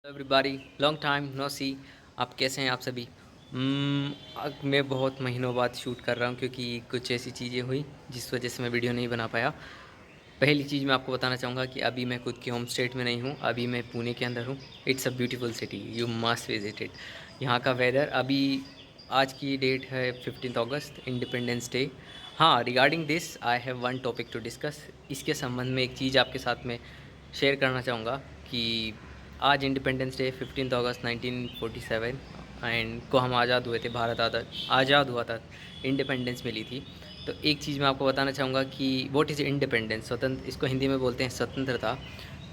Everybody long time no सी। आप कैसे हैं आप सभी? मैं बहुत महीनों बाद शूट कर रहा हूँ क्योंकि कुछ ऐसी चीज़ें हुई जिस वजह से मैं वीडियो नहीं बना पाया। पहली चीज़ मैं आपको बताना चाहूँगा कि अभी मैं खुद के होम स्टेट में नहीं हूँ, अभी मैं पुणे के अंदर हूँ। It's a beautiful city, you must visit it. यहाँ का वेदर अभी, आज की डेट है 15 अगस्त, इंडिपेंडेंस डे। हाँ, regarding this I have one topic to discuss. इसके संबंध में एक चीज़ आपके साथ में शेयर करना चाहूँगा कि आज इंडिपेंडेंस डे 15 अगस्त 1947 एंड को हम आज़ाद हुए थे। भारत आज़ाद हुआ था, इंडिपेंडेंस मिली थी। तो एक चीज़ मैं आपको बताना चाहूँगा कि व्हाट इज़ इंडिपेंडेंस, स्वतंत्र, इसको हिंदी में बोलते हैं स्वतंत्रता।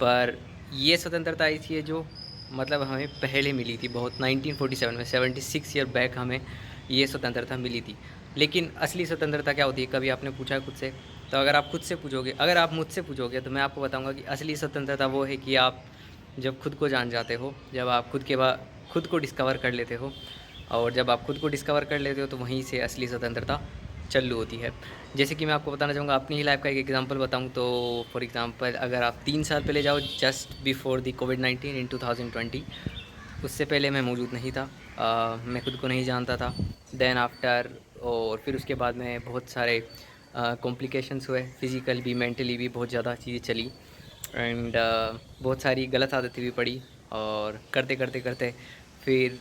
पर ये स्वतंत्रता ऐसी है जो मतलब हमें पहले मिली थी, बहुत 1947 में, 76 ईयर बैक हमें ये स्वतंत्रता मिली थी। लेकिन असली स्वतंत्रता क्या होती है, कभी आपने पूछा है खुद से? तो अगर आप खुद से पूछोगे, अगर आप मुझसे पूछोगे, तो मैं आपको बताऊंगा कि असली स्वतंत्रता वो है कि आप जब खुद को जान जाते हो, जब आप खुद को डिस्कवर कर लेते हो। और जब आप खुद को डिस्कवर कर लेते हो तो वहीं से असली स्वतंत्रता चालू होती है। जैसे कि मैं आपको बताना चाहूँगा, अपनी ही लाइफ का एक एग्जांपल बताऊँ तो फॉर एग्जांपल अगर आप 3 साल पहले जाओ, जस्ट बिफोर द कोविड-19 इन 2020, उससे पहले मैं मौजूद नहीं था। मैं खुद को नहीं जानता था। देन आफ्टर, और फिर उसके बाद में बहुत सारे कॉम्प्लिकेशंस हुए, फिज़िकल भी मेंटली भी बहुत ज़्यादा चीज़ें चली। एंड बहुत सारी गलत आदतें भी पड़ी। और करते करते करते फिर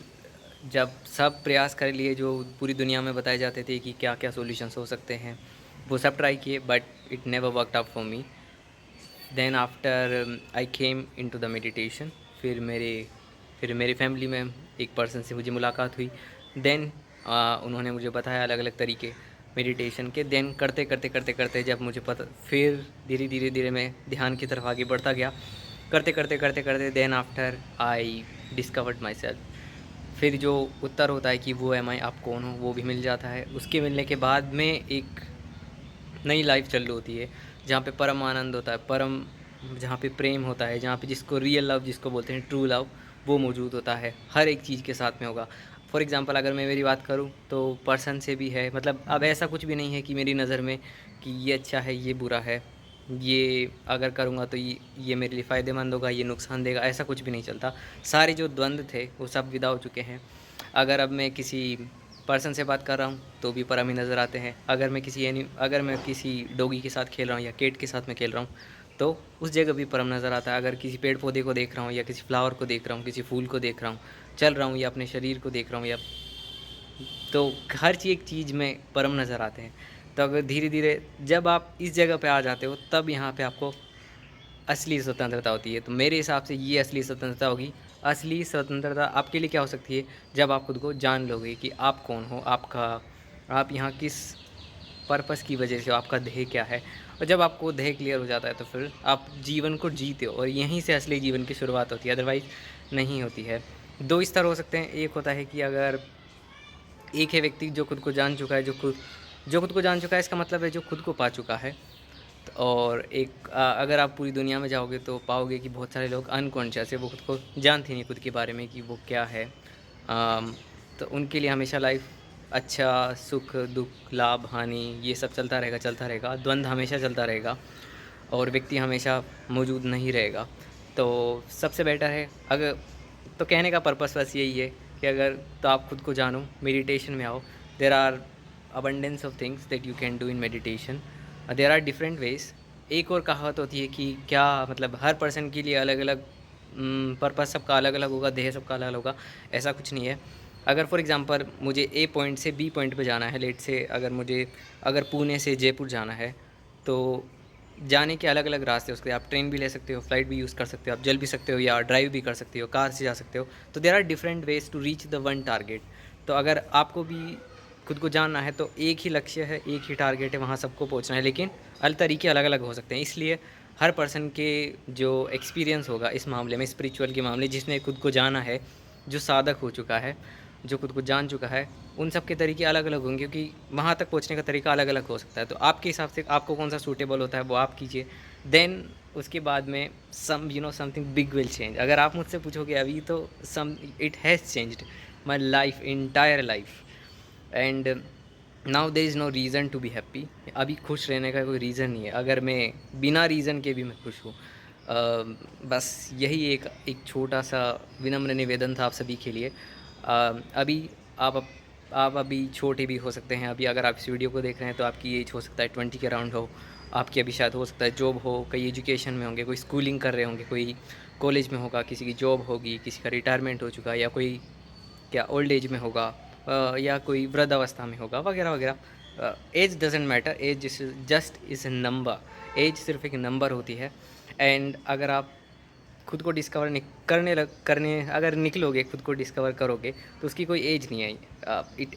जब सब प्रयास कर लिए जो पूरी दुनिया में बताए जाते थे कि क्या क्या सॉल्यूशंस हो सकते हैं, वो सब ट्राई किए, but it never worked out for me. Then after I came into the meditation. फिर मेरी फैमिली में एक पर्सन से मुझे मुलाकात हुई। देन उन्होंने मुझे बताया अलग अलग तरीके मेडिटेशन के। देन करते करते करते करते जब मुझे पता, फिर धीरे धीरे धीरे मैं ध्यान की तरफ आगे बढ़ता गया। करते करते करते करते then after I discovered myself. फिर जो उत्तर होता है कि वो एम आई, आप कौन हो, वो भी मिल जाता है। उसके मिलने के बाद में एक नई लाइफ चालू होती है, जहाँ पे परम आनंद होता है, परम, जहाँ पे प्रेम होता है, जहाँ पे जिसको रियल लव जिसको बोलते हैं, ट्रू लव, वो मौजूद होता है। हर एक चीज़ के साथ में होगा। फॉर एग्ज़ाम्पल अगर मैं मेरी बात करूँ तो पर्सन से भी है, मतलब अब ऐसा कुछ भी नहीं है कि मेरी नज़र में कि ये अच्छा है ये बुरा है, ये अगर करूँगा तो ये मेरे लिए फ़ायदेमंद होगा, ये नुकसान देगा, ऐसा कुछ भी नहीं चलता। सारे जो द्वंद्व थे वो सब विदा हो चुके हैं। अगर अब मैं किसी पर्सन से बात कर रहा हूँ तो भी परम ही नज़र आते हैं। अगर मैं किसी डॉगी के साथ खेल रहा हूँ या केट के साथ में खेल रहा हूँ तो उस जगह भी परम नज़र आता है। अगर किसी पेड़ पौधे को देख रहा हूँ या किसी फ्लावर को देख रहा हूँ, किसी फूल को देख रहा हूँ, चल रहा हूँ, या अपने शरीर को देख रहा हूँ, या तो हर एक चीज़ में परम नज़र आते हैं। तो अगर धीरे धीरे जब आप इस जगह पे आ जाते हो, तब यहाँ पे आपको असली स्वतंत्रता होती है। तो मेरे हिसाब से ये असली स्वतंत्रता होगी। असली स्वतंत्रता आपके लिए क्या हो सकती है, जब आप खुद को जान लोगे कि आप कौन हो, आप यहाँ किस पर्पस की वजह से हो, आपका ध्येय क्या है। और जब आपको ध्येय क्लियर हो जाता है तो फिर आप जीवन को जीते हो, और यहीं से असली जीवन की शुरुआत होती है, अदरवाइज़ नहीं होती है। दो स्तर हो सकते हैं। एक होता है कि अगर एक है व्यक्ति जो खुद को जान चुका है, जो खुद को जान चुका है, इसका मतलब है जो खुद को पा चुका है। और एक अगर आप पूरी दुनिया में जाओगे तो पाओगे कि बहुत सारे लोग अनकॉन्शियस है, वो खुद को जानते नहीं खुद के बारे में कि वो क्या है। तो उनके लिए हमेशा लाइफ अच्छा, सुख दुख, लाभ हानि, ये सब चलता रहेगा, द्वंद्व हमेशा चलता रहेगा, और व्यक्ति हमेशा मौजूद नहीं रहेगा। तो सबसे बेटर है, अगर, तो कहने का पर्पस बस यही है कि अगर, तो आप खुद को जानो, मेडिटेशन में आओ। There are abundance of things that you can do in meditation. There are different ways. एक और कहावत होती है कि क्या मतलब, हर पर्सन के लिए अलग अलग पर्पस, सबका अलग अलग होगा, ध्येय सबका अलग अलग होगा, ऐसा कुछ नहीं है। अगर फॉर एग्ज़ाम्पल मुझे ए पॉइंट से बी पॉइंट पे जाना है, लेट से अगर पुणे से जयपुर जाना है, तो जाने के अलग अलग रास्ते हो सकते हैं। आप ट्रेन भी ले सकते हो, फ्लाइट भी यूज़ कर सकते हो, आप जल भी सकते हो, या ड्राइव भी कर सकते हो, कार से जा सकते हो। तो there are different ways to reach the one target. तो अगर आपको भी खुद को जानना है तो एक ही लक्ष्य है, एक ही टारगेट है, वहाँ सबको पहुँचना है, लेकिन तरीके अलग अलग हो सकते हैं। इसलिए हर पर्सन के जो एक्सपीरियंस होगा इस मामले में, स्पिरिचुअल के मामले, जिसने खुद को जाना है, जो साधक हो चुका है, जो खुद को जान चुका है, उन सब के तरीके अलग अलग होंगे, क्योंकि वहाँ तक पहुँचने का तरीका अलग अलग हो सकता है। तो आपके हिसाब से आपको कौन सा सूटेबल होता है वो आप कीजिए। देन उसके बाद में समथिंग बिग विल चेंज। अगर आप मुझसे पूछोगे अभी, तो it has changed my life, entire life. And now there is no reason to be happy. अभी खुश रहने का कोई रीज़न नहीं है। अगर मैं बिना रीज़न के भी मैं खुश हूँ, बस यही एक छोटा सा विनम्र निवेदन था आप सभी के लिए। अभी आप अभी छोटे भी हो सकते हैं। अभी अगर आप इस वीडियो को देख रहे हैं तो आपकी एज हो सकता है 20 के अराउंड हो। आपकी अभी शायद हो सकता है जॉब हो, कई एजुकेशन में होंगे, कोई स्कूलिंग कर रहे होंगे, कोई कॉलेज में होगा, किसी की जॉब होगी, किसी का रिटायरमेंट हो चुका है, या कोई क्या ओल्ड एज में होगा, या कोई वृद्धावस्था में होगा, वगैरह वगैरह। Age doesn't matter, age just is a number. Age सिर्फ एक नंबर होती है। एंड अगर आप खुद को डिस्कवर करने अगर निकलोगे, खुद को डिस्कवर करोगे, तो उसकी कोई एज नहीं है।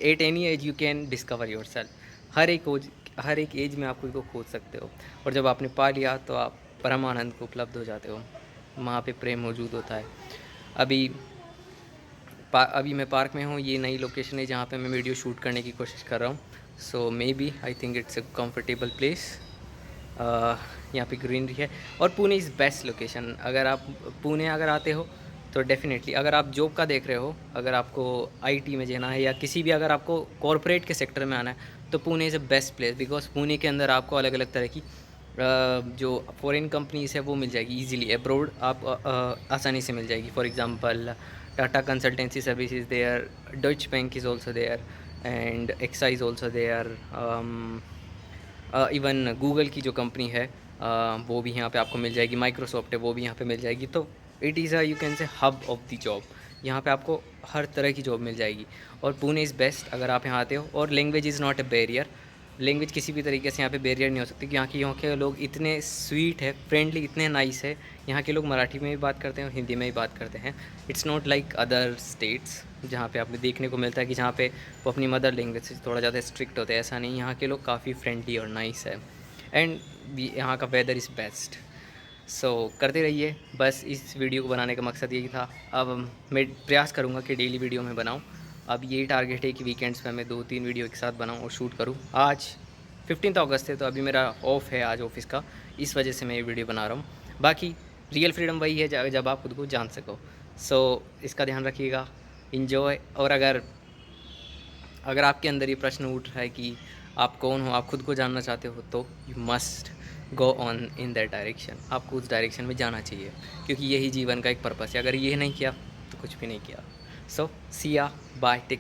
At any age you can discover yourself. हर एक एज में आप खुद को खोज सकते हो। और जब आपने पा लिया तो आप परमानंद को उपलब्ध हो जाते हो। वहाँ पे प्रेम मौजूद होता है। अभी अभी मैं पार्क में हूँ। ये नई लोकेशन है जहाँ पे मैं वीडियो शूट करने की कोशिश कर रहा हूँ। So may be I think it's a comfortable place. यहाँ पे ग्रीनरी है और पुणे इज़ बेस्ट लोकेशन। अगर आप पुणे अगर आते हो तो डेफिनेटली, अगर आप जॉब का देख रहे हो, अगर आपको आईटी में जाना है या किसी भी, अगर आपको कॉरपोरेट के सेक्टर में आना है, तो Pune is a best place. Because Pune के अंदर आपको अलग अलग तरह की जो फॉरेन कंपनीज़ है वो मिल जाएगी ईजिली। अब्रोड आप आसानी से मिल जाएगी। For example Tata consultancy services there, Deutsche bank is also there, and AXA is also there. Even Google की जो कंपनी है वो भी यहाँ पे आपको मिल जाएगी। माइक्रोसॉफ्ट है वो भी यहाँ पे मिल जाएगी। तो it is you can say hub of the job. यहाँ पे आपको हर तरह की जॉब मिल जाएगी। और पुणे इज़ बेस्ट अगर आप यहाँ आते हो। और language is not a barrier. Language किसी भी तरीके से यहाँ पे बैरियर नहीं हो सकती, कि यहाँ के लोग इतने स्वीट है, फ्रेंडली, इतने नाइस है। यहाँ के लोग मराठी में भी बात करते हैं और हिंदी में भी बात करते हैं। It's not like other states जहाँ पे आपने देखने को मिलता है कि जहाँ पे वो अपनी मदर लैंग्वेज से थोड़ा ज़्यादा स्ट्रिक्ट होते हैं। ऐसा नहीं, यहाँ के लोग काफ़ी फ्रेंडली और नाइस है। एंड यहाँ का वेदर इज़ बेस्ट। सो करते रहिए। बस इस वीडियो को बनाने का मकसद यही था। अब मैं प्रयास करूँगा कि डेली वीडियो में बनाऊँ। अब यही टारगेट है कि वीकेंड्स में मैं 2-3 वीडियो एक साथ बनाऊँ और शूट करूँ। आज 15 अगस्त है तो अभी मेरा ऑफ है आज ऑफिस का, इस वजह से मैं ये वीडियो बना रहा हूँ। बाकी रियल फ्रीडम वही है जब आप खुद को जान सको। सो इसका ध्यान रखिएगा। इन्जॉय। और अगर आपके अंदर ये प्रश्न उठ रहा है कि आप कौन हो, आप खुद को जानना चाहते हो, तो you must go on in that direction. आपको उस डायरेक्शन में जाना चाहिए, क्योंकि यही जीवन का एक पर्पस है। अगर ये नहीं किया तो कुछ भी नहीं किया। सो सी या, बाय, टेक।